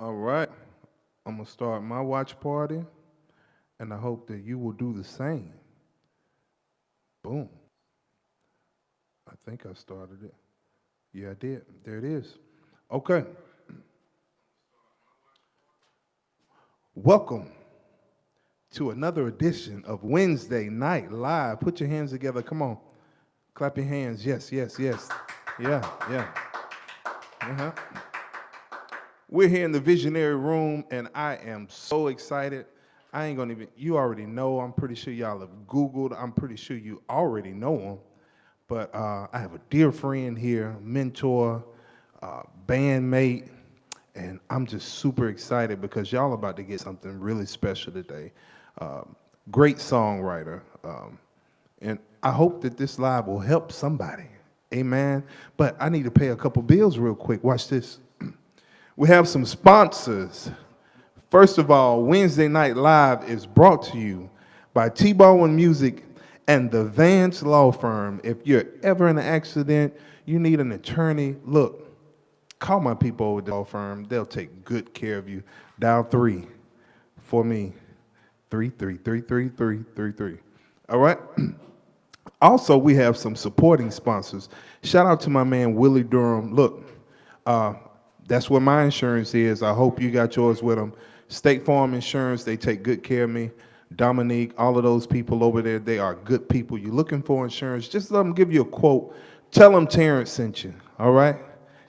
All right, I'm gonna start my watch party, and I hope that you will do the same. Boom. I think I started it. Yeah, I did. There it is. Okay. Welcome to another edition of Wednesday Night Live. Put your hands together. Come on. Clap your hands. Yes, yes, yes. Yeah, yeah. Uh-huh. We're here in the visionary room, and I am so excited. I ain't gonna even, you already know, I'm pretty sure y'all have Googled, I'm pretty sure you already know him, but I have a dear friend here, mentor, bandmate, and I'm just super excited because y'all about to get something really special today. Great songwriter, and I hope that this live will help somebody, amen? But I need to pay a couple bills real quick, watch this. We have some sponsors. First of all, Wednesday Night Live is brought to you by T-Bone Music and the Vance Law Firm. If you're ever in an accident, you need an attorney, look, call my people over at the law firm. They'll take good care of you. Dial 3 for me, 33333333. All right? Also, we have some supporting sponsors. Shout out to my man, Willie Durham. Look, that's what my insurance is. I hope you got yours with them. State Farm Insurance, they take good care of me. Dominique, all of those people over there, they are good people. You're looking for insurance, just let them give you a quote. Tell them Terrence sent you, all right?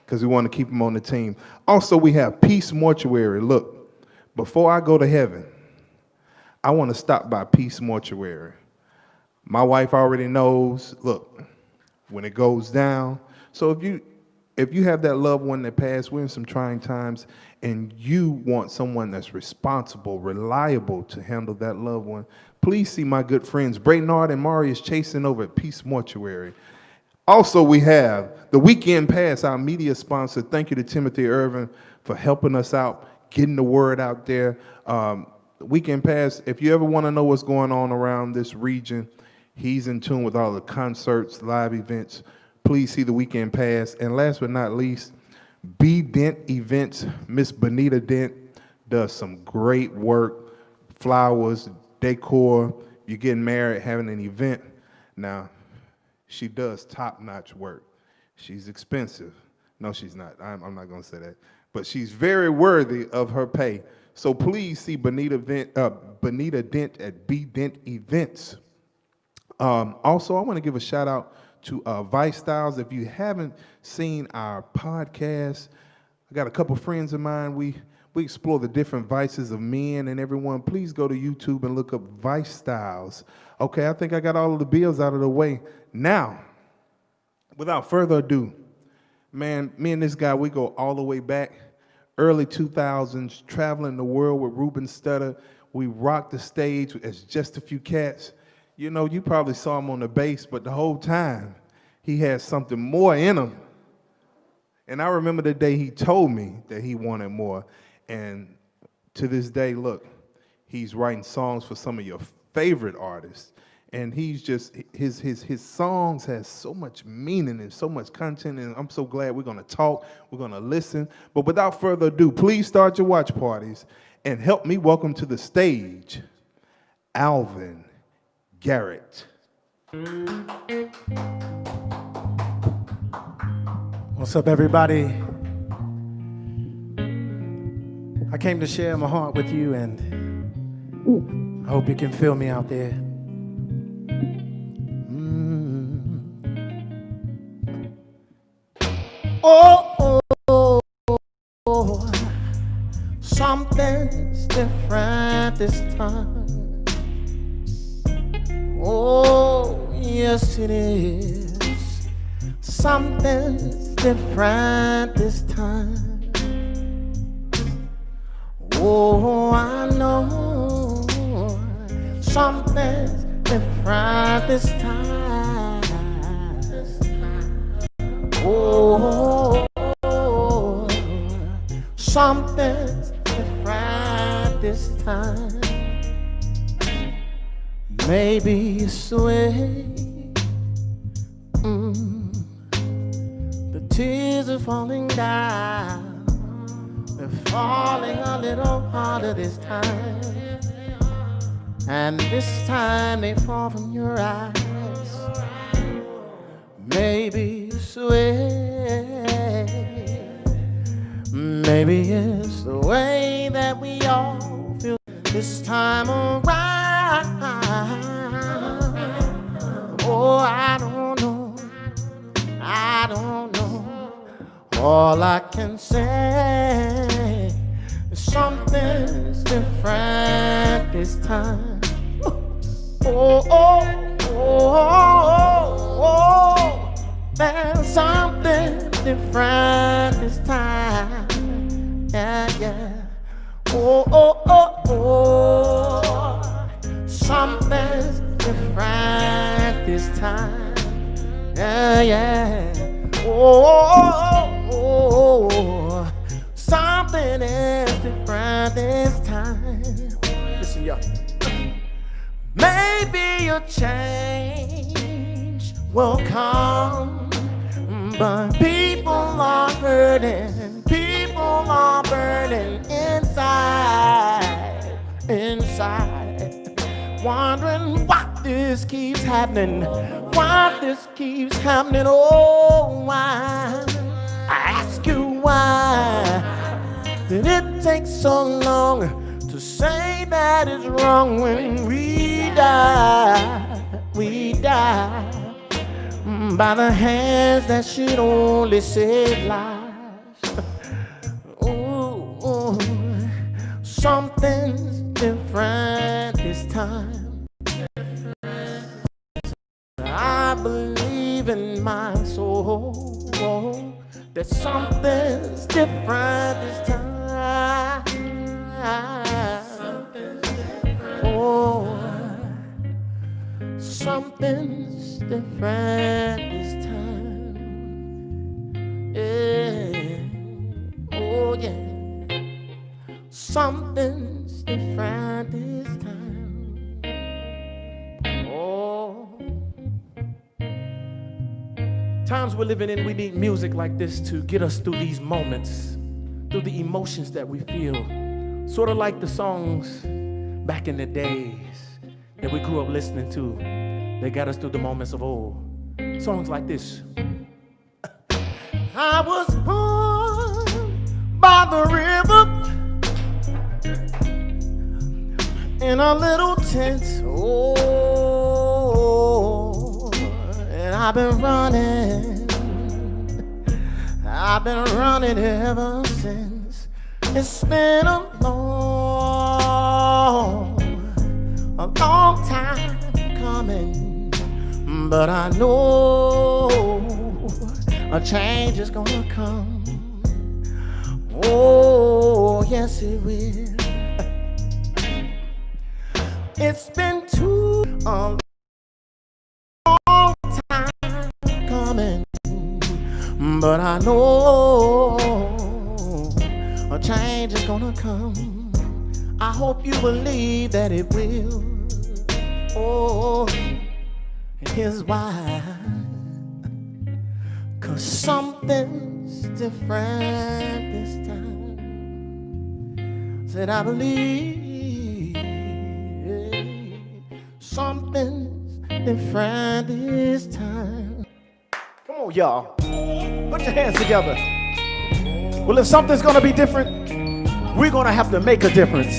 Because we want to keep them on the team. Also, we have Peace Mortuary. Look, before I go to heaven, I want to stop by Peace Mortuary. My wife already knows, look, when it goes down. So if you have that loved one that passed, we're in some trying times, and you want someone that's responsible, reliable to handle that loved one, please see my good friends, Braynard and Marius Chasing over at Peace Mortuary. Also, we have the Weekend Pass, our media sponsor. Thank you to Timothy Irvin for helping us out, getting the word out there. Weekend Pass, if you ever want to know what's going on around this region, he's in tune with all the concerts, live events. Please see the Weekend Pass. And last but not least, B Dent Events. Miss Bonita Dent does some great work. Flowers, decor. You're getting married, having an event. Now, she does top-notch work. She's expensive. No, she's not. I'm not going to say that. But she's very worthy of her pay. So please see Bonita Dent at B Dent Events. Also, I want to give a shout out to Vice Styles. If you haven't seen our podcast, I got a couple friends of mine. We explore the different vices of men and everyone. Please go to YouTube and look up Vice Styles. Okay, I think I got all of the bills out of the way. Now, without further ado, man, me and this guy, we go all the way back, early 2000s, traveling the world with Ruben Studdard. We rocked the stage as Just a Few Cats. You know, you probably saw him on the bass, but the whole time, he had something more in him. And I remember the day he told me that he wanted more. And to this day, look, he's writing songs for some of your favorite artists. And he's just, his songs has so much meaning and so much content, and I'm so glad we're gonna talk, we're gonna listen. But without further ado, please start your watch parties and help me welcome to the stage, Alvin Garrett. What's up, everybody? I came to share my heart with you, and I hope you can feel me out there. Oh, oh, oh, something's different this time. Oh, yes it is. Something's different this time. Oh, I know something's different this time. Oh, something's different this time. Maybe it's the way the tears are falling down. They're falling a little harder this time. And this time they fall from your eyes. Maybe it's the way, maybe it's the way that we all feel this time around. Oh, I don't know, I don't know. All I can say is something's different this time. Oh, oh, oh, oh, oh. There's something different this time. Yeah, yeah. Oh, oh, oh, oh. Something's different this time. Yeah, yeah. Oh, oh, oh, oh. Something is different this time. Listen, y'all. Maybe a change will come, but people are hurting, people are burning inside, inside, wondering why this keeps happening, why this keeps happening. Oh, why? I ask you why did it take so long to say that it's wrong when we die by the hands that should only save lives. Ooh, ooh. Something's different this time. I believe in my soul that something's different this time. Oh, something's different this time. Yeah. Oh, yeah. Something's different this time. Oh. Times we're living in, we need music like this to get us through these moments, through the emotions that we feel. Sort of like the songs back in the days that we grew up listening to. They got us through the moments of old. Songs like this. I was born by the river in a little tent. Oh, and I've been running ever since. It's been a long time coming, but I know a change is gonna come. Oh, yes it will. It's been too long time coming, but I know a change is gonna come. I hope you believe that it will. Oh, and here's why. 'Cause something's different this time. Said I believe something's different this time. Come on, y'all. Put your hands together. Well, if something's gonna be different, we're gonna have to make a difference.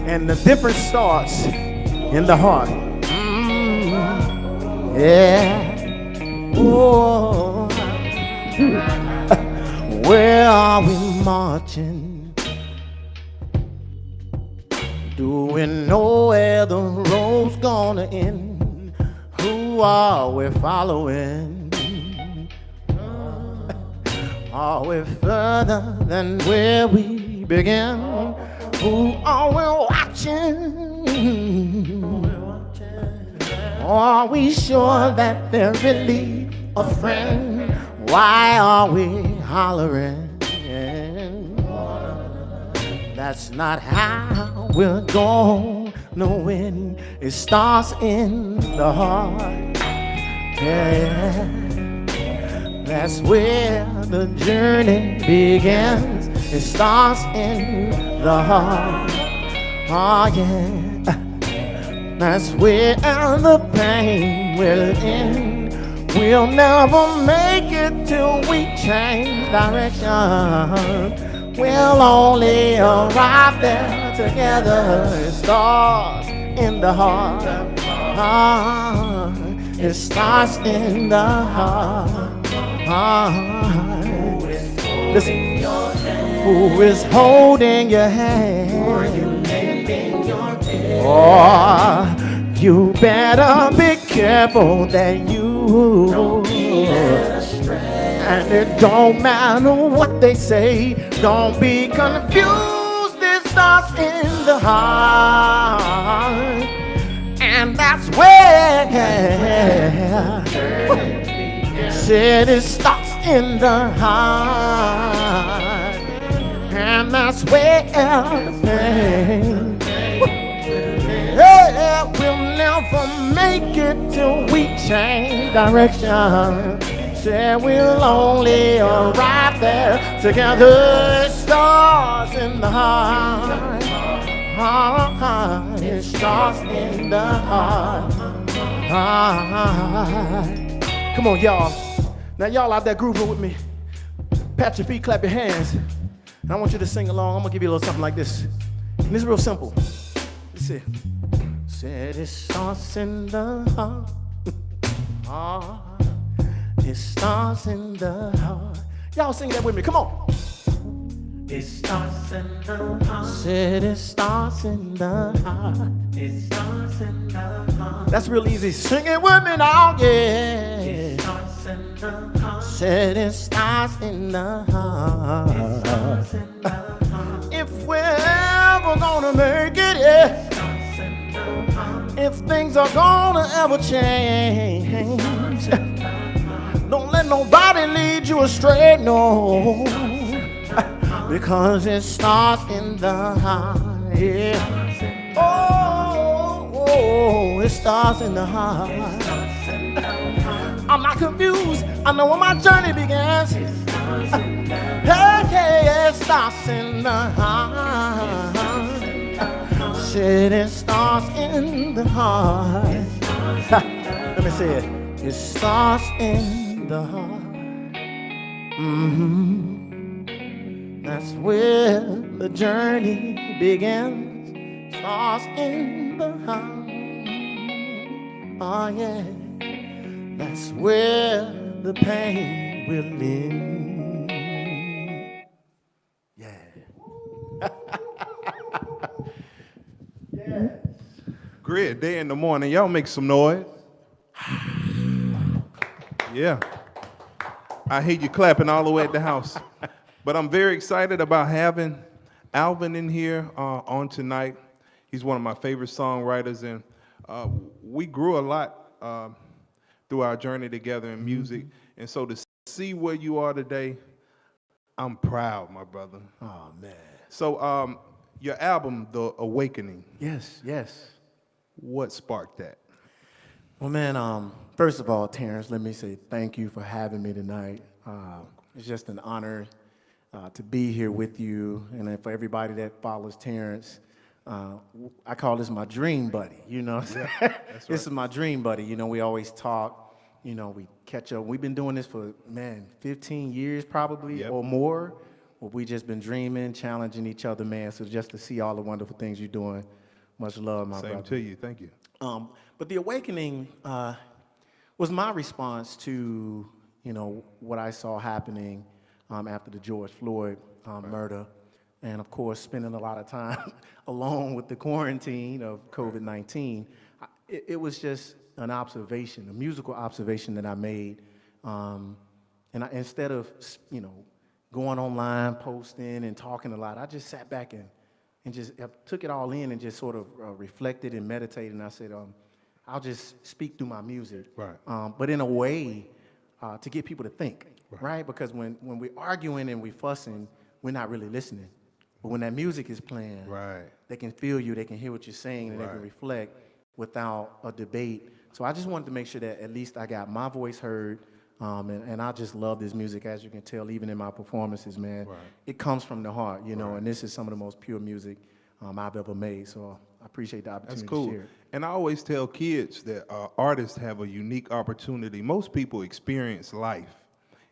And the difference starts in the heart. Yeah. Oh. Where are we marching? Do we know where the road's gonna end? Who are we following? Are we further than where we began? Who are we watching? Are we sure that they're really a friend? Why are we hollering? That's not how we're gonna win. It starts in the heart. Yeah. That's where the journey begins. It starts in the heart. Oh yeah. That's where the pain will end. We'll never make it till we change direction. We'll only arrive there together. It starts in the heart. It starts in the heart. Listen, who is holding your hand? Oh, you better be careful that you. And it don't matter what they say. Don't be confused. It starts in the heart. And that's where said it starts in the heart. And that's where we'll never make it till we change direction. Say we'll only arrive there together. It starts in the heart. It starts in the heart. Come on, y'all. Now y'all out there grooving with me. Pat your feet, clap your hands. And I want you to sing along. I'm gonna give you a little something like this. And it's real simple. Let's see. Said it starts in the heart. It starts in the heart. Y'all sing that with me. Come on. It starts in the heart. Said it starts in the heart. It starts in the heart. That's real easy. Sing it with me now, yeah. It starts in the heart. Said it starts in the heart. It starts in the heart. If we're ever gonna make it, yeah. If things are gonna ever change, don't let nobody lead you astray, no. Because it starts in the heart, yeah. Oh, it starts in the heart. I'm not confused, I know where my journey begins. Hey, it starts in the heart. Said it starts in the heart. Let me say it. It starts in the heart. That's where the journey begins. Starts in the heart. Oh yeah. That's where the pain will end. Yeah. Yes. Great day in the morning. Y'all make some noise. Yeah. I hear you clapping all the way at the house. But I'm very excited about having Alvin in here on tonight. He's one of my favorite songwriters, and we grew a lot through our journey together in music. And so to see where you are today, I'm proud, my brother. Oh, man. So your album, The Awakening. Yes, yes. What sparked that? Well, man, first of all, Terrence, let me say thank you for having me tonight. It's just an honor to be here with you, and then for everybody that follows Terrence, I call this my dream buddy, you know. Yeah, that's right. This is my dream buddy, you know. We always talk, you know, we catch up. We've been doing this for, man, 15 years probably, Yep. or more. Well, we just been dreaming, challenging each other, man. So just to see all the wonderful things you're doing, much love, my brother. Same to you, thank you. But The Awakening was my response to, you know, what I saw happening after the George Floyd murder. And of course, spending a lot of time alone with the quarantine of COVID-19. It was just an observation, a musical observation that I made. And instead of, you know, going online, posting and talking a lot, I just sat back and just took it all in and just sort of reflected and meditated. And I said, I'll just speak through my music. Right. But in a way to get people to think, right? Because when we're arguing and we're fussing, we're not really listening. But when that music is playing, Right. they can feel you, they can hear what you're saying, and they can reflect without a debate. So I just wanted to make sure that at least I got my voice heard, And I just love this music, as you can tell, even in my performances, man. Right. It comes from the heart, you know, and this is some of the most pure music I've ever made. So I appreciate the opportunity That's cool. to share it. And I always tell kids that artists have a unique opportunity. Most people experience life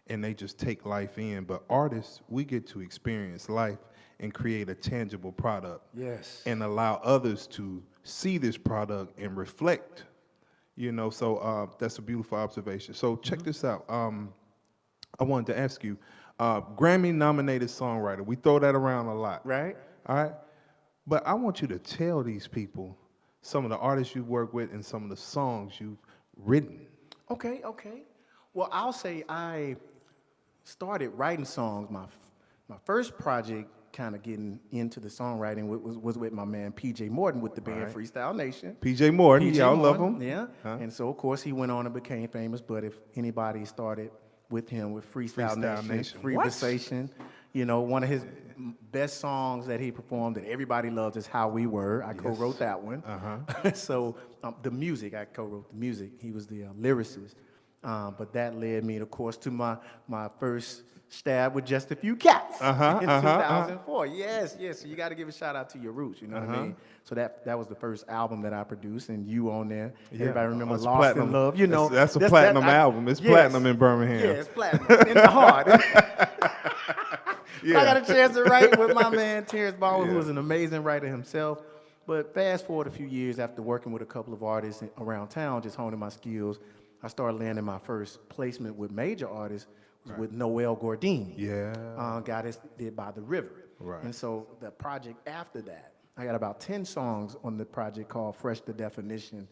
and they just take life in, but artists, we get to experience life and create a tangible product. Yes. And allow others to see this product and reflect. You know, so that's a beautiful observation. So check this out. I wanted to ask you, Grammy-nominated songwriter. We throw that around a lot. Right. All right? But I want you to tell these people some of the artists you work with and some of the songs you've written. Okay. Well, I'll say I started writing songs. My first project, kind of getting into the songwriting, was with my man PJ Morton with the band Freestyle Nation. PJ Morton, PJ y'all love Morton, him. Yeah. Huh? And so, of course, he went on and became famous. But if anybody started with him with Freestyle Nation, Free Versation, you know, one of his best songs that he performed that everybody loves is How We Were. I co-wrote that one. So the music, I co-wrote the music. He was the lyricist. But that led me, of course, to my first stab with Just a Few Cats in 2004. Yes. So you got to give a shout out to your roots, you know what I mean? So that was the first album that I produced, and you on there. Everybody remember it's Lost platinum. in Love, you know. That's a platinum album. It's platinum in Birmingham. Yeah, it's platinum in the heart. I got a chance to write with my man Terrence Baldwin, who was an amazing writer himself. But fast forward a few years after working with a couple of artists around town, just honing my skills, I started landing my first placement with major artists with Noel Gordine. Got us did By the River. And so the project after that, I got about 10 songs on the project called Fresh the Definition.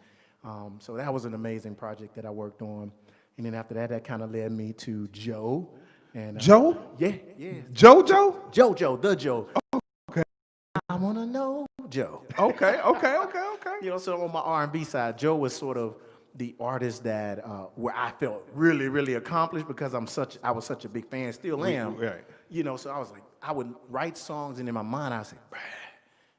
So that was an amazing project that I worked on. And then after that, that kind of led me to Joe. And, Joe? Yeah. JoJo? JoJo, the Joe. Oh, okay. I wanna know Joe. Okay. You know, so on my R&B side, Joe was sort of the artist that where I felt really, really accomplished because I was such a big fan, still am. Right. You know, so I was like, I would write songs, and in my mind I was like,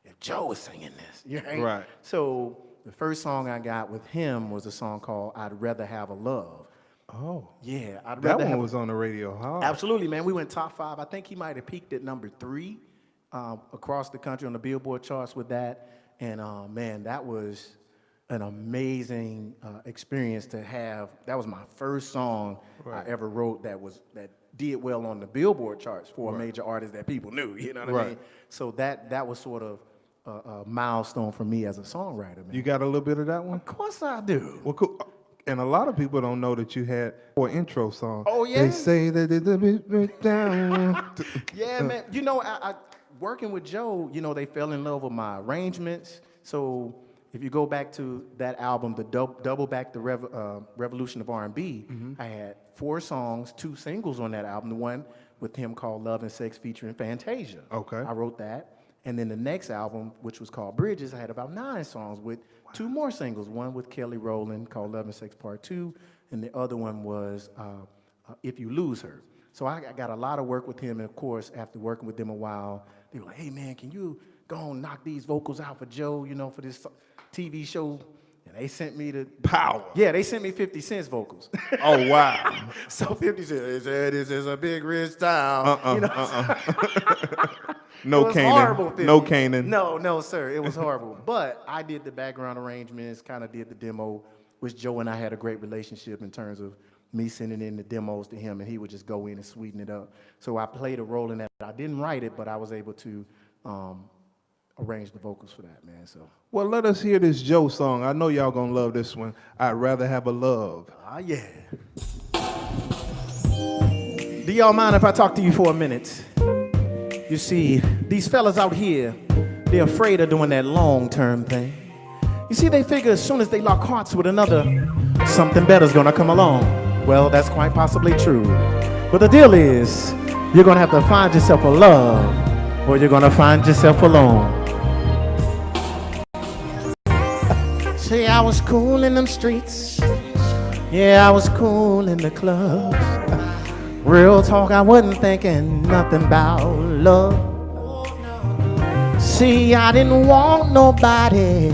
if Joe was singing this, Right. So the first song I got with him was a song called "I'd Rather Have a Love." Oh. Yeah, That one was on the radio hard. Absolutely, man. We went top 5. I think he might have peaked at number 3 across the country on the Billboard charts with that. And man, that was an amazing experience to have. That was my first song I ever wrote that did well on the Billboard charts for a major artist that people knew. You know what I mean? So that was sort of a milestone for me as a songwriter, man. You got a little bit of that one? Of course I do. Well, cool. And a lot of people don't know that you had an intro song. Oh, yeah? They say that it's a bit down. Yeah, man. You know, I working with Joe, you know, they fell in love with my arrangements. So if you go back to that album, the Double Back the Revolution of R&B, I had 4 songs, 2 singles on that album. The one with him called Love and Sex featuring Fantasia. Okay. I wrote that. And then the next album, which was called Bridges, I had about 9 songs with 2 more singles. One with Kelly Rowland called Love and Sex Part 2, and the other one was If You Lose Her. So I got a lot of work with him, and of course, after working with them a while, they were like, hey man, can you go and knock these vocals out for Joe, you know, for this TV show? And they sent me the Power. Yeah, they sent me 50 Cent's vocals. Oh, wow. So 50 Cent said, this is a big rich town. You know? No Canaan. No Canaan. No, sir. It was horrible. But I did the background arrangements, kind of did the demo, which Joe and I had a great relationship in terms of me sending in the demos to him, and he would just go in and sweeten it up. So I played a role in that. I didn't write it, but I was able to arrange the vocals for that, man. So. Well, let us hear this Joe song. I know y'all gonna love this one. I'd Rather Have a Love. Ah, yeah. Do y'all mind if I talk to you for a minute? You see, these fellas out here, they're afraid of doing that long-term thing. You see, they figure as soon as they lock hearts with another, something better's gonna come along. Well, that's quite possibly true. But the deal is, you're gonna have to find yourself a love, or you're gonna find yourself alone. See, I was cool in them streets. Yeah, I was cool in the clubs. Real talk, I wasn't thinking nothing about love. See, I didn't want nobody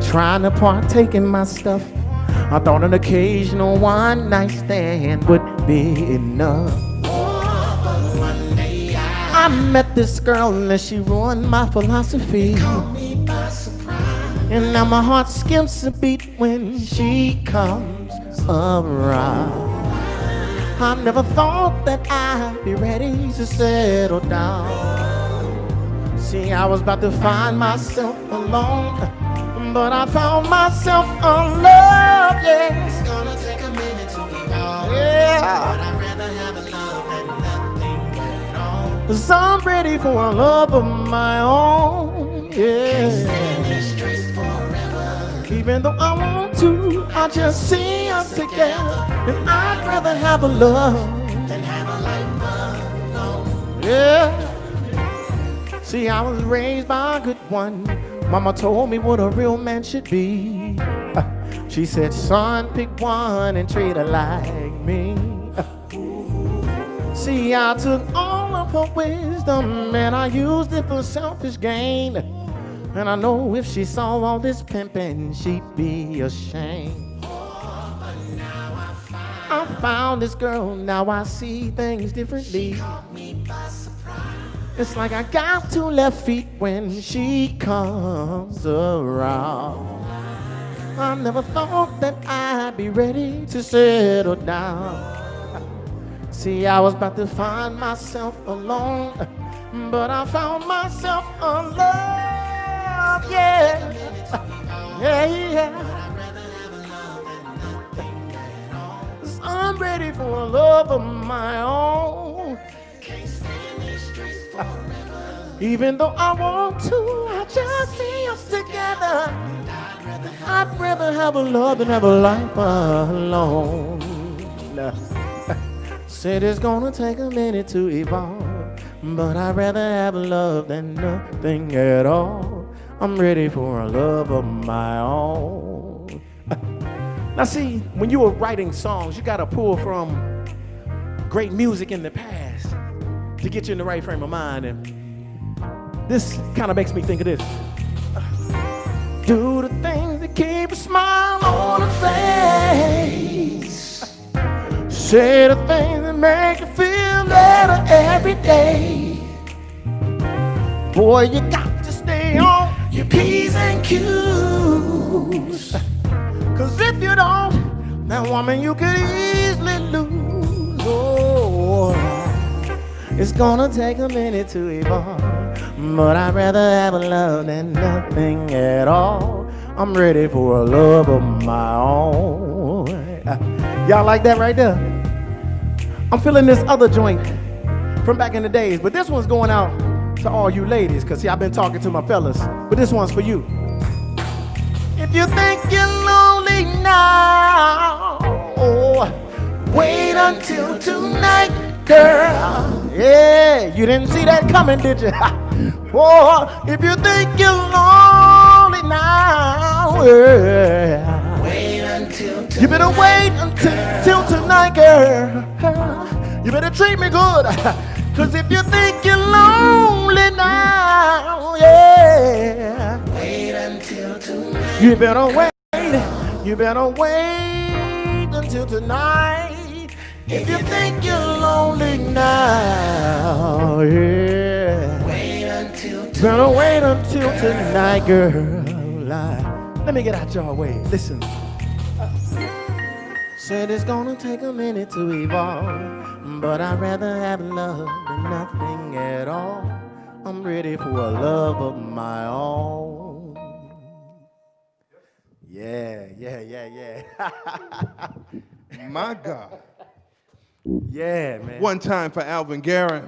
trying to partake in my stuff. I thought an occasional one night stand would be enough. I met this girl and she ruined my philosophy. And now my heart skips a beat when she comes around. I never thought that I'd be ready to settle down. See, I was about to find myself alone, but I found myself alone, yeah. It's gonna take a minute to evolve. Yeah. But I'd rather have a love than nothing at all. 'Cause I'm ready for a love of my own, yeah. Stand the streets forever. Even though I want to, I just see us together. And I'd rather have a love Than have a life alone. yeah. See, I was raised by a good one. Mama told me what a real man should be. She said, son, pick one and treat her like me. See, I took all of her wisdom and I used it for selfish gain. And I know if she saw all this pimping, she'd be ashamed. I found this girl, now I see things differently. It's like I got two left feet when she comes around. I never thought that I'd be ready to settle down. See, I was about to find myself alone, but I found myself alone, yeah. Yeah, yeah. I'm ready for a love of my own. Even though I want to, I just see us together. I'd rather have a love than have a life alone. Said it's gonna take a minute to evolve, but I'd rather have a love than nothing at all. I'm ready for a love of my own. Now see, when you were writing songs, you gotta pull from great music in the past to get you in the right frame of mind. And this kind of makes me think of this. Do the things that keep a smile on her face. Say the things that make you feel better every day. Boy, you got to stay on your P's and Q's. 'Cause if you don't, that woman you could easily lose. Oh, it's gonna take a minute to evolve, but I'd rather have a love than nothing at all. I'm ready for a love of my own. Y'all like that right there? I'm feeling this other joint from back in the days, but this one's going out to all you ladies, 'cause see, I've been talking to my fellas, but this one's for you. If you think you're lonely now, oh, wait until tonight, girl. Yeah, you didn't see that coming, did you? Oh, if you think you're lonely now, yeah, Wait until you better wait until tonight, girl. You better treat me good, 'cause if you think you're lonely now, yeah, wait until tonight. you better wait. You better wait until tonight. If you think you're lonely now, yeah, Wait until tonight. better wait until tonight, girl. Let me get out your way. Listen. Said it's gonna take a minute to evolve, but I'd rather have love than nothing at all. I'm ready for a love of my own. Yeah, yeah, yeah, yeah. My God. Yeah, man. One time for Alvin Garrett.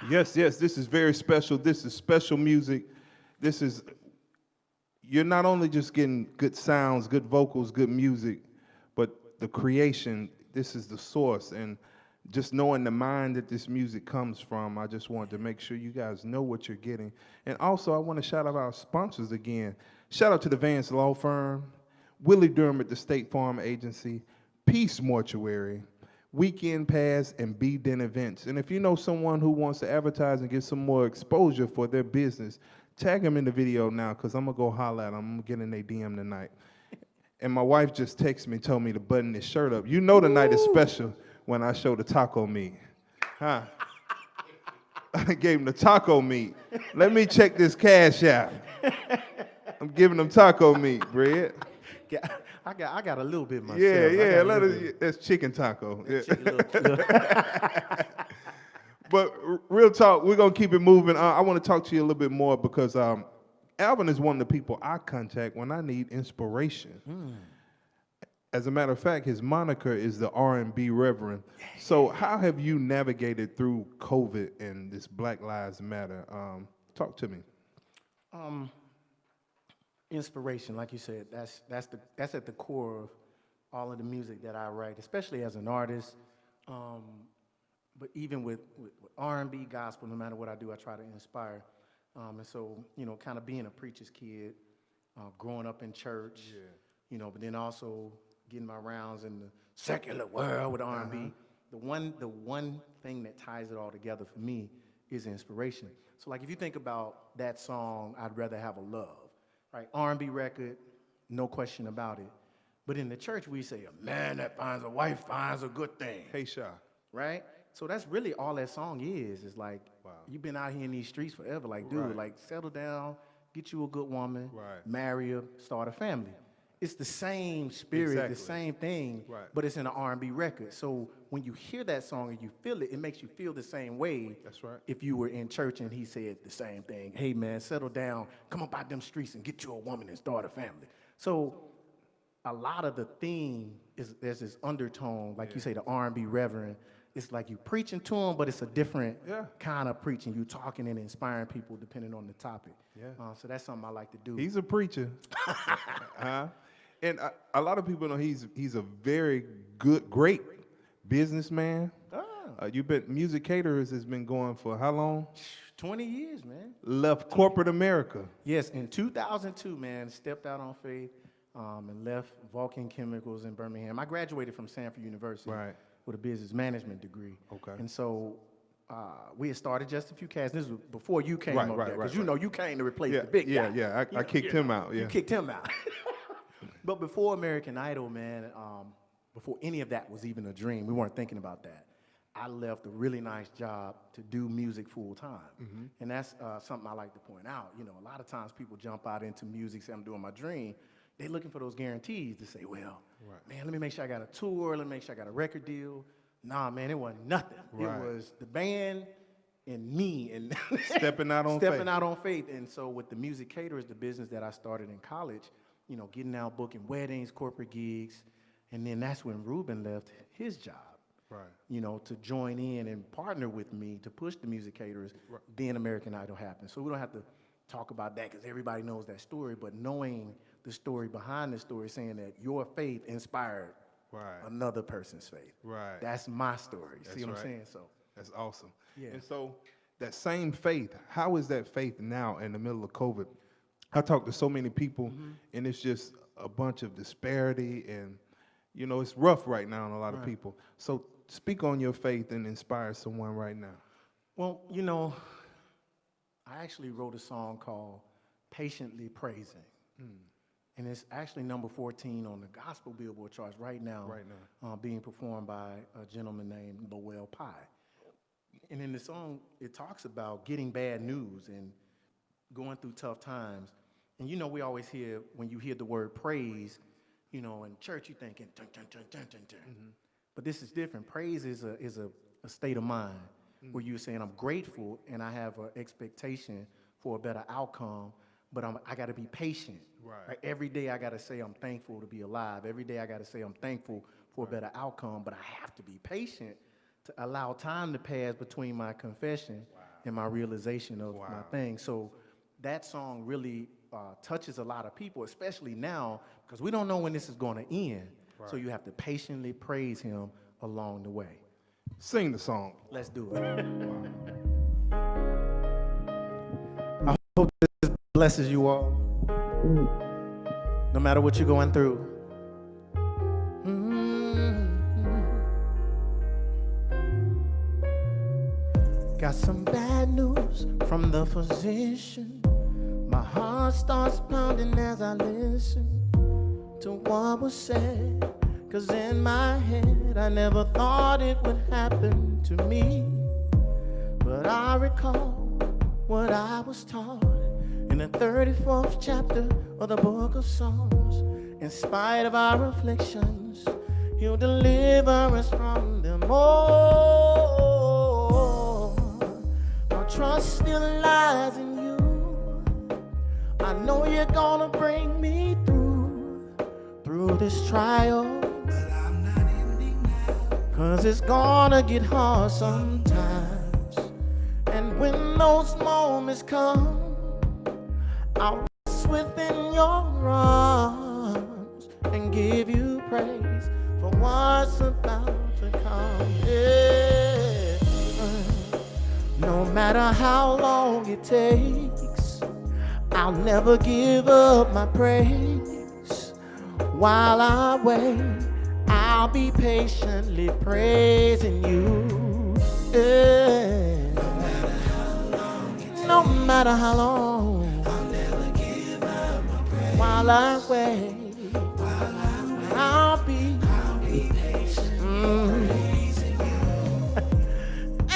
Yes, this is very special. This is special music. This is, you're not only just getting good sounds, good vocals, good music, but the creation, this is the source. And just knowing the mind that this music comes from, I just wanted to make sure you guys know what you're getting. And also, I want to shout out our sponsors again. Shout out to the Vance Law Firm, Willie Durham at the State Farm Agency, Peace Mortuary, Weekend Pass, and B-Den Events. And if you know someone who wants to advertise and get some more exposure for their business, tag them in the video now, because I'm going to go holler at them. I'm going to get in their DM tonight. And my wife just texted me, told me to button this shirt up. You know the night is special when I show the taco meat. Huh? I gave him the taco meat. Let me check this cash out. I'm giving them taco meat, bread. Yeah, I got a little bit myself. Yeah, that's chicken taco. But real talk, we're gonna keep it moving. I want to talk to you a little bit more because Alvin is one of the people I contact when I need inspiration. As a matter of fact, his moniker is the R&B Reverend. So how have you navigated through COVID and this Black Lives Matter? Talk to me. Inspiration, like you said, that's at the core of all of the music that I write, especially as an artist. But even with R&B, gospel, no matter what I do, I try to inspire. And so, kind of being a preacher's kid, growing up in church, but then also getting my rounds in the secular world with R&B. The one thing that ties it all together for me is inspiration. So, like, if you think about that song, I'd Rather Have a Love, right? R&B record, no question about it. But in the church, we say, a man that finds a wife finds a good thing. Hey, Sha. Right? So that's really all that song is. It's like, you've been out here in these streets forever. Like, dude, like, settle down, get you a good woman, marry her, start a family. It's the same spirit, the same thing, but it's in an R&B record. So when you hear that song and you feel it, it makes you feel the same way. That's right. If you were in church and he said the same thing, hey, man, settle down, come up out them streets and get you a woman and start a family. So a lot of the theme there's this undertone, like you say, the R&B Reverend. It's like you preaching to them, but it's a different kind of preaching. You talking and inspiring people depending on the topic. So that's something I like to do. He's a preacher. And a lot of people know he's a very great businessman. Music Caterers has been going for how long? 20 years, man. Left corporate America. Yes, in 2002, man, stepped out on faith and left Vulcan Chemicals in Birmingham. I graduated from Sanford University. With a business management degree. Okay. And so we had started Just a Few Cats. This was before you came up there. Because you came to replace the big guy. I kicked him out. You kicked him out. But before American Idol, man, before any of that was even a dream, we weren't thinking about that. I left a really nice job to do music full time. And that's something I like to point out. A lot of times people jump out into music, say I'm doing my dream. They're looking for those guarantees to say, well, man, let me make sure I got a tour, let me make sure I got a record deal. Nah, man, it wasn't nothing. It was the band and me and stepping out on faith. And so with the Music Caterers, the business that I started in college, getting out booking weddings, corporate gigs, and then that's when Ruben left his job. To join in and partner with me to push the Music Caterers, then American Idol happened. So we don't have to talk about that because everybody knows that story, but knowing the story behind the story, saying that your faith inspired another person's faith. That's my story. See what I'm saying? So that's awesome. And so that same faith, how is that faith now in the middle of COVID? I talk to so many people, and it's just a bunch of disparity, and it's rough right now on a lot of people. So speak on your faith and inspire someone right now. Well, I actually wrote a song called Patiently Praising. And it's actually number 14 on the gospel Billboard charts right now, being performed by a gentleman named Lowell Pye. And in the song, it talks about getting bad news and going through tough times. And we always hear, when you hear the word praise, in church, you're thinking, dun, dun, dun, dun, dun, dun. But this is different. Praise is a state of mind where you're saying, I'm grateful and I have an expectation for a better outcome, but I got to be patient. Right? Every day I got to say I'm thankful to be alive. Every day I got to say I'm thankful for a better outcome, but I have to be patient to allow time to pass between my confession and my realization of my thing. So that song really touches a lot of people, especially now, because we don't know when this is going to end. So you have to patiently praise him along the way. Sing the song. Let's do it. I hope this blesses you all, no matter what you're going through. Got some bad news from the physician. My heart starts pounding as I listen. to what was said. 'Cause in my head I never thought it would happen to me. But I recall what I was taught in the 34th chapter of the book of Psalms. In spite of our afflictions, He'll deliver us from them all. Our trust still lies in You. I know You're gonna bring me through this trial. But I'm not ending now. 'Cause it's gonna get hard sometimes. And when those moments come, I'll rest within Your arms and give You praise for what's about to come. Yeah. No matter how long it takes, I'll never give up my praise. While I wait, I'll be patiently praising You. Yeah. No matter how long, I'll never give up my praise. while I wait, I'll be Patient, praising You.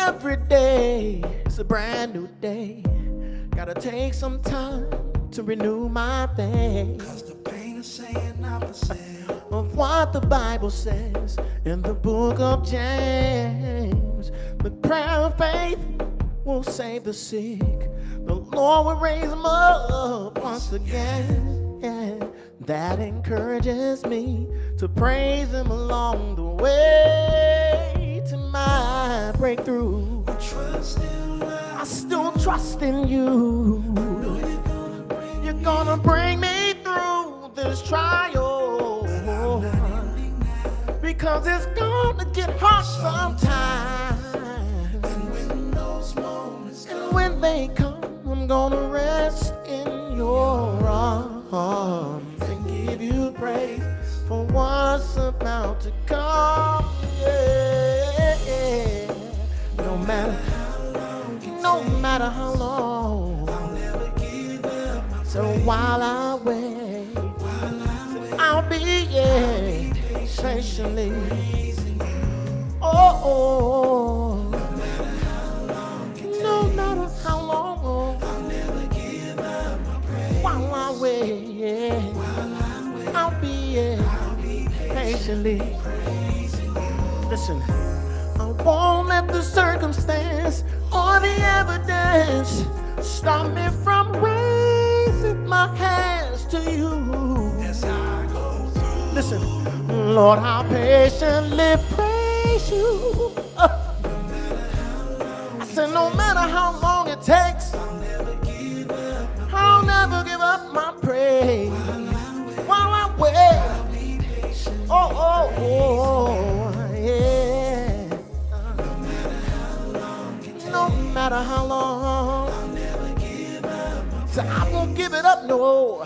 every day. It's a brand new day. Gotta take some time to renew my faith 'Cause the pain is saying opposite. of what the Bible says in the book of James. The prayer of faith will save the sick. The Lord will raise them up once again. Yeah, that encourages me to praise Him along the way to my breakthrough. Trust in I love. still trust in You. Know You're gonna bring You're gonna bring me through this trial. ending now. Because it's gonna get hard sometimes. And when those moments And come, when they come, I'm gonna rest in Your arms and give You praise for what's about to come. Yeah. No matter how long, I'll never give up my so while I wait, I'll be patiently. Oh, no matter how long, I'll never give up my praise. while I wait, I'll be patiently. Listen, I won't let the circumstance or the evidence stop me from raising my hands to You. As I go through, Listen, Lord, I'll patiently praise You. I said, no matter how long it takes, I'll never give up my I'll never give up my praise. While I wait, be patient. yeah. No matter how long, I'll never give up my so I won't give it up, no.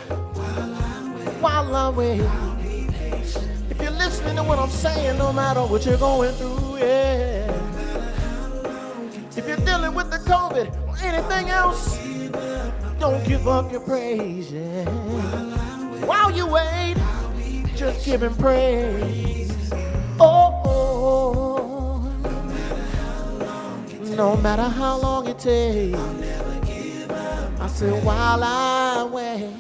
While I wait, be patient. if you're listening to what I'm saying, no matter what you're going through, yeah. If you're dealing with the COVID or anything else, don't give up your praise, yeah. While you wait, just give Him praise. No matter how long it takes, I said, while I wait,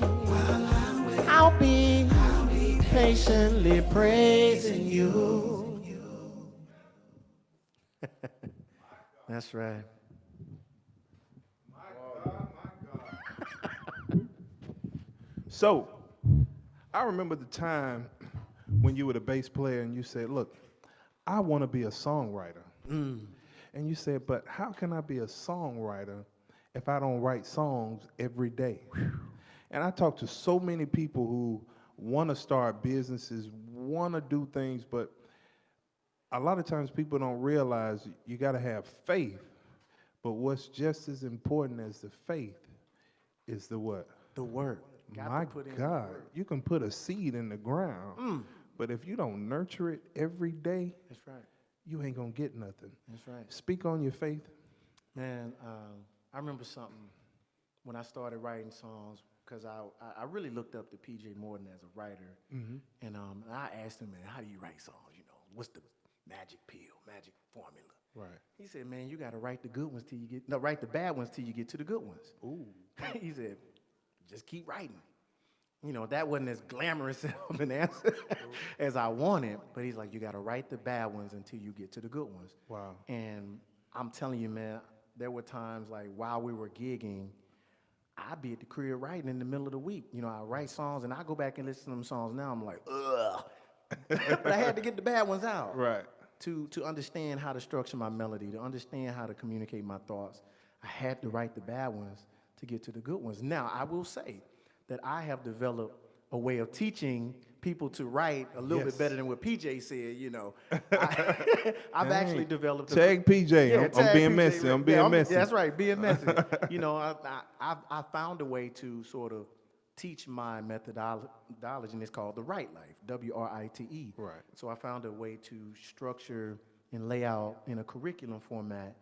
I'll be patiently praising You. That's right. So, I remember the time when you were the bass player and you said, look, I want to be a songwriter. And you said, but how can I be a songwriter if I don't write songs every day? And I talked to so many people who want to start businesses, want to do things, but a lot of times people don't realize you got to have faith. But what's just as important as the faith is the what? The work. My God, you can put a seed in the ground, but if you don't nurture it every day, That's right. you ain't gonna get nothing. That's right. Speak on your faith. Man, I remember something when I started writing songs because I really looked up to P.J. Morton as a writer, and I asked him, man, how do you write songs? You know, what's the magic pill, magic formula? Right. He said, man, you got to write the good ones till you get, no, write the bad ones till you get to the good ones. Ooh. He said, just keep writing. You know, that wasn't as glamorous of an answer as I wanted, but he's like, you got to write the bad ones until you get to the good ones. Wow. And I'm telling you, man, there were times like while we were gigging, I'd be at the crib writing in the middle of the week. You know, I write songs and I go back and listen to them songs now. I'm like, ugh. But I had to get the bad ones out. Right. To understand how to structure my melody, to understand how to communicate my thoughts. I had to write the bad ones to get to the good ones. Now, I will say that I have developed a way of teaching people to write a little bit better than what PJ said, you know. I've actually developed Tag PJ. I'm being PJ, messy. I'm being messy. That's right, being messy. You know, I found a way to sort of teach my methodology, and it's called The Right Life, W-R-I-T-E. Right. So I found a way to structure and lay out in a curriculum format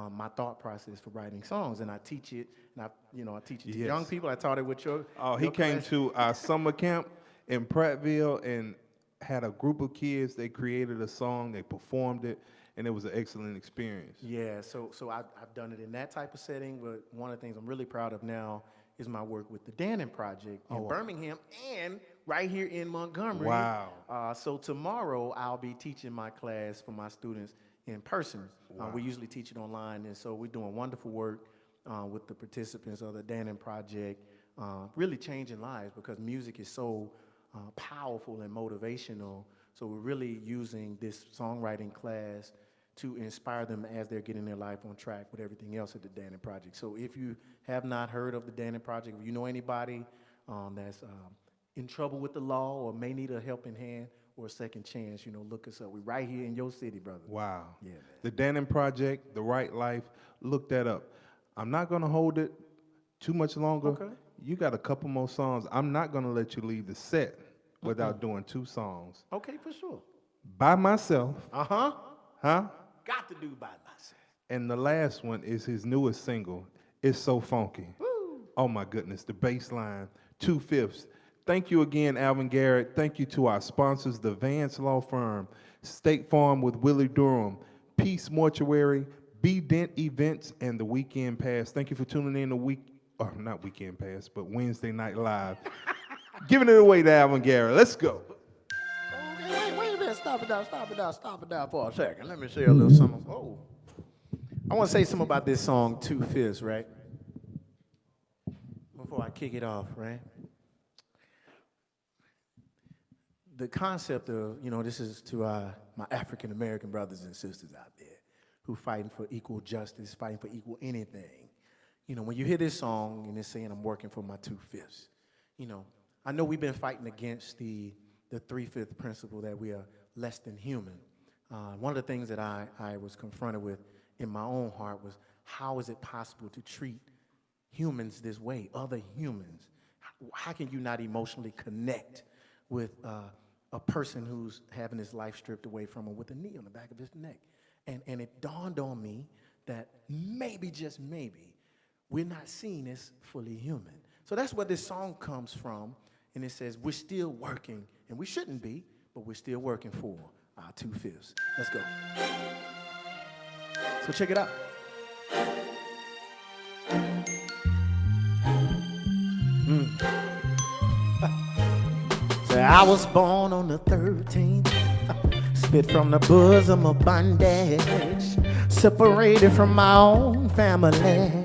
my thought process for writing songs, and I teach it, and I teach it to young people. I taught it with your. Oh, he came to our summer camp in Prattville and had a group of kids. They created a song, they performed it, and it was an excellent experience. Yeah, so I've done it in that type of setting, but one of the things I'm really proud of now is my work with the Dannon Project in Birmingham and right here in Montgomery. Wow. So tomorrow I'll be teaching my class for my students in person. Wow. We usually teach it online, and so we're doing wonderful work with the participants of the Dannon Project, really changing lives because music is so powerful and motivational. So we're really using this songwriting class to inspire them as they're getting their life on track with everything else at the Dannon Project. So if you have not heard of the Dannon Project, if you know anybody that's in trouble with the law or may need a helping hand or a second chance, you know, look us up. We're right here in your city, brother. Wow. Yeah, man. The Dannon Project, The Right Life, look that up. I'm not going to hold it too much longer. Okay. You got a couple more songs. I'm not going to let you leave the set without doing 2 songs. Okay, for sure. By Myself. Uh-huh. Huh? Got to do by myself. And the last one is his newest single. It's So Funky. Woo. Oh my goodness, the bass line, 2/5. Thank you again, Alvin Garrett. Thank you to our sponsors, the Vance Law Firm, State Farm with Willie Durham, Peace Mortuary, B Dent Events, and the Weekend Pass. Thank you for tuning in not Weekend Pass, but Wednesday Night Live. Giving it away to Alvin Garrett. Let's go. Okay, wait a minute. Stop it down for a second. Let me share a little something. Oh. I want to say something about this song, 2/5, right? Before I kick it off, right? The concept of, you know, this is to my African-American brothers and sisters out there who fighting for equal justice, fighting for equal anything. You know, when you hear this song and it's saying I'm working for my 2/5, you know, I know we've been fighting against the 3/5 principle that we are less than human. One of the things that I was confronted with in my own heart was, how is it possible to treat humans this way, other humans? How can you not emotionally connect with a person who's having his life stripped away from him with a knee on the back of his neck? And it dawned on me that maybe, just maybe, we're not seen as fully human. So that's where this song comes from, and it says we're still working, and we shouldn't be, but we're still working for our 2/5. Let's go. So check it out. Say, I was born on the 13th, spit from the bosom of bondage, separated from my own family.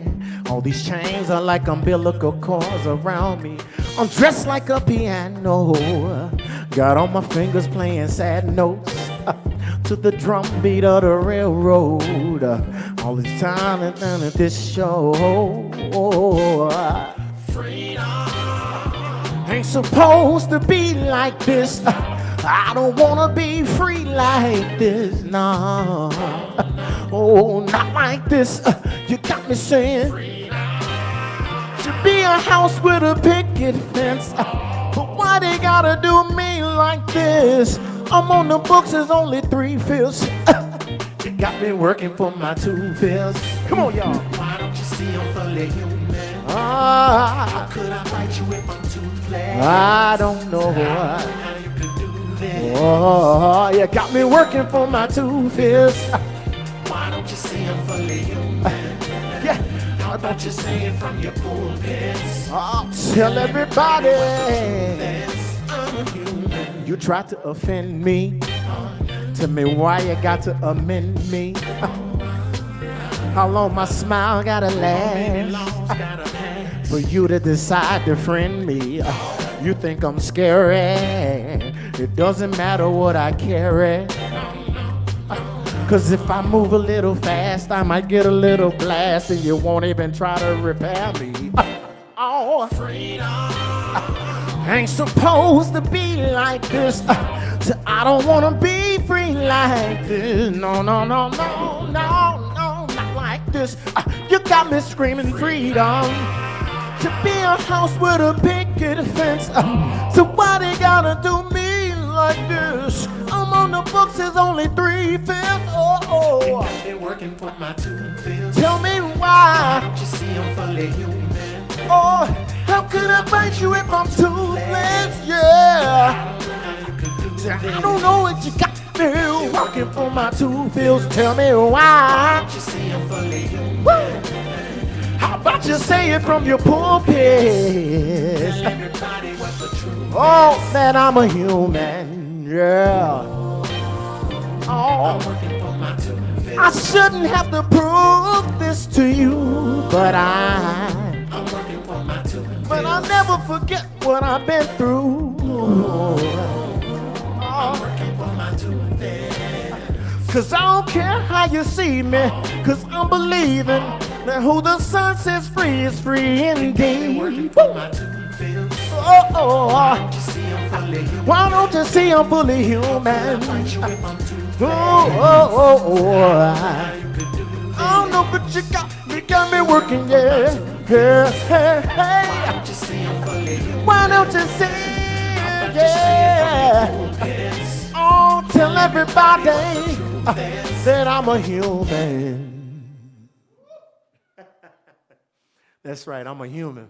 All these chains are like umbilical cords around me. I'm dressed like a piano, got on my fingers playing sad notes to the drum beat of the railroad. All this time and then at this show. Freedom ain't supposed to be like this. I don't wanna be free like this, nah. Oh, not like this. You got me saying should be a house with a picket fence. But why they gotta do me like this? I'm on the books, it's only 3/5. You got me working for my 2/5. Come on, y'all. Why don't you see I'm fully human? How could I bite you if I'm toothless? I don't know. How you could do this? Oh, you got me working for my tooth is. Why don't you say I'm fully human? Yeah. How about you say it from your pulpits? I'll tell everybody. I'm human. You tried to offend me. Tell me why you got to amend me. How long my smile gotta last Laws gotta pass. for you to decide to friend me? You think I'm scary? It doesn't matter what I carry. Cause if I move a little fast, I might get a little blast and you won't even try to repair me. Oh, I ain't supposed to be like this. So I don't wanna be free like this. No, no, no, no, no, no, not like this. You got me screaming freedom. To be a house with a picket fence. So why they gotta do me like this? I'm on the books, it's only 3/5. Oh, I've been working for my toothfills. tell me why. Don't you see I'm fully human? Oh, how could I bite you if I'm toothless? Yeah. I don't know what you got me working for my toothfills. Tell me why. Don't you see I'm fully human? Woo. How about you say it from your pulpit? Tell everybody what the truth. Oh, that I'm a human, yeah. Oh, Working for my toothfills. I shouldn't have to prove this to you, but I'm working for my toothfills. I'll never forget what I've been through. I'm working for my toothfills. Cause I don't care how you see me, cause I'm believing that who the sun sets free is free indeed. Working for my toothfills. Oh, Don't you see I'm fully human? why don't you see I'm fully human? Bite you if I'm toothfills. I You could do don't know, but you got me working, yeah. Hey, hey, hey. Don't you see I'm fully human? Why don't you see, yeah. Oh, tell everybody that I'm a human. That's right, I'm a human.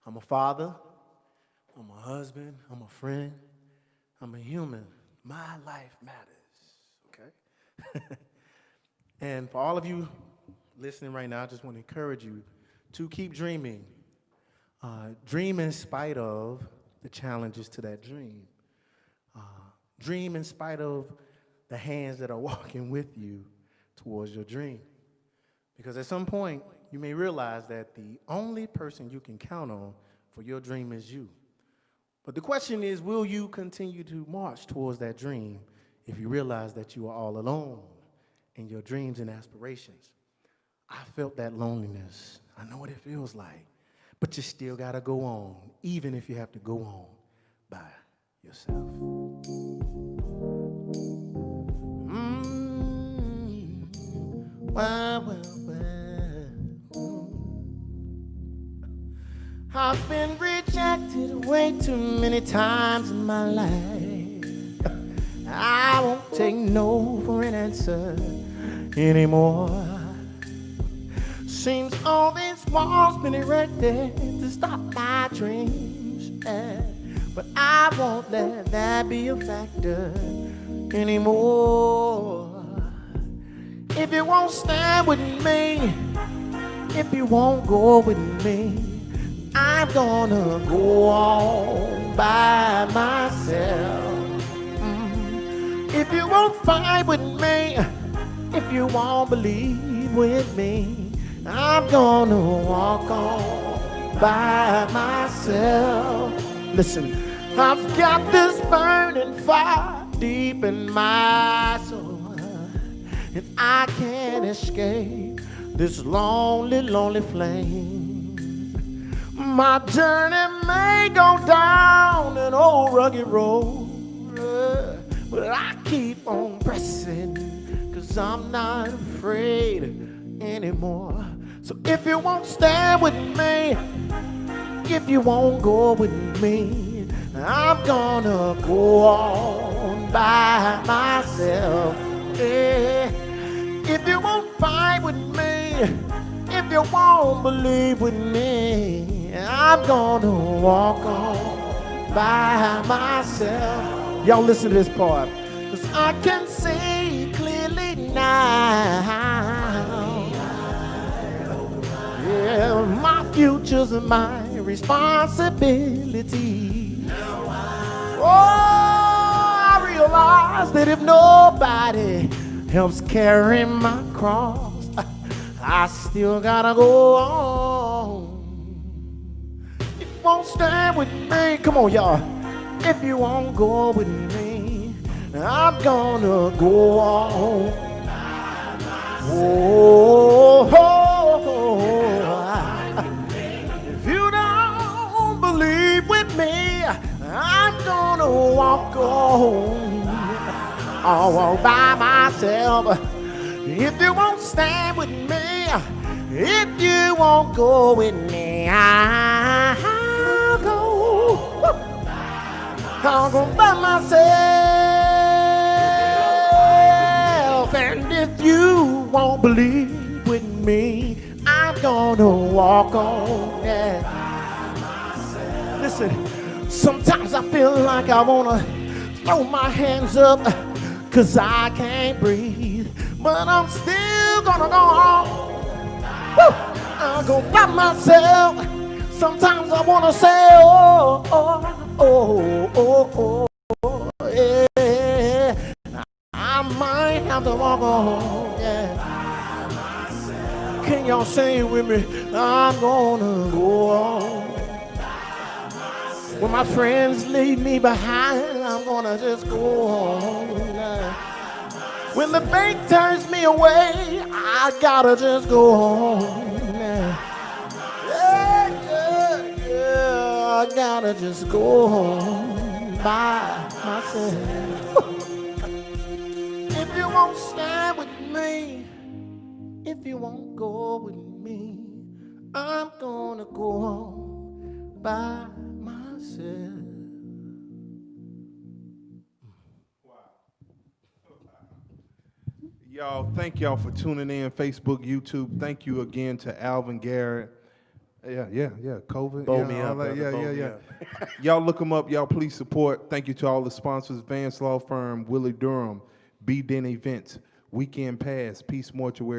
I'm a father, I'm a husband, I'm a friend, I'm a human. My life matters, okay? And for all of you listening right now, I just want to encourage you to keep dreaming. Dream in spite of the challenges to that dream. Dream in spite of the hands that are walking with you towards your dream. Because at some point, you may realize that the only person you can count on for your dream is you. But the question is, will you continue to march towards that dream if you realize that you are all alone in your dreams and aspirations? I felt that loneliness. I know what it feels like. But you still got to go on, even if you have to go on by yourself. Well. I've been rejected way too many times in my life. I won't take no for an answer anymore. Seems all these walls been erected to stop my dreams, yeah. But I won't let that be a factor anymore. If you won't stand with me, if you won't go with me, I'm gonna go on by myself. If you won't fight with me, if you won't believe with me, I'm gonna walk on by myself. Listen, I've got this burning fire deep in my soul, and I can't escape this lonely, lonely flame. My journey may go down an old rugged road, but I keep on pressing, 'cause I'm not afraid anymore. So if you won't stand with me, if you won't go with me, I'm gonna go on by myself. Yeah. If you won't fight with me, if you won't believe with me, me. I'm gonna walk on by myself. Y'all listen to this part. 'Cause I can see clearly now. Yeah, my future's my responsibility. Oh, I realize that if nobody helps carry my cross, I still gotta go on. If you won't stand with me, come on, y'all. If you won't go with me, I'm gonna go on. Oh, oh, oh. If you don't believe with me, I'm gonna walk on all by myself. If you won't stand with me, if you won't go with me, I'll go. I'll go by myself. And if you won't believe with me, I'm gonna walk on. Yeah. Listen, sometimes I feel like I wanna throw my hands up 'cause I can't breathe. But I'm still gonna go on. Woo! I'll go by myself. Sometimes I wanna say, oh, oh, oh, oh, oh, yeah. I might have to walk on, yeah. Can y'all sing it with me? I'm gonna go on. When my friends leave me behind, I'm gonna just go on. Yeah. When the bank turns me away, I gotta just go home. Yeah, yeah, yeah, I gotta just go home by myself. If you won't stand with me, if you won't go with me, I'm gonna go home by myself. Y'all, thank y'all for tuning in, Facebook, YouTube. Thank you again to Alvin Garrett. Yeah. COVID. Bow yeah, me all up, that. brother, bow me Yeah. up. Y'all look them up. Y'all please support. Thank you to all the sponsors: Vance Law Firm, Willie Durham, B Den Events, Weekend Pass, Peace Mortuary.